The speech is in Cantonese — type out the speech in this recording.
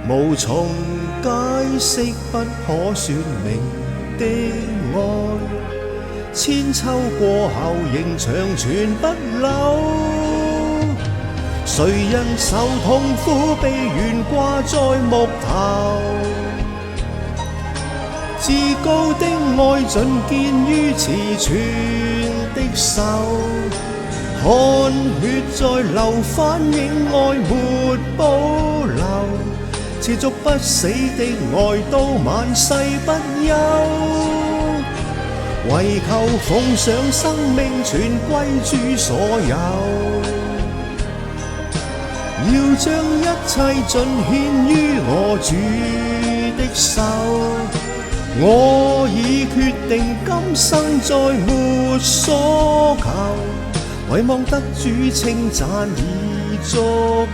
無從解釋不可說明的愛，千秋過後仍長存不朽。誰人受痛苦被懸掛在木頭，至高的愛盡見於慈存的手，汗血在流，反映愛沒保留，持續不死的愛到萬世不休，為求奉上生命全歸諸所有，要將一切盡獻於我主的手。我已決定今生再沒所求，唯望得主稱讚已足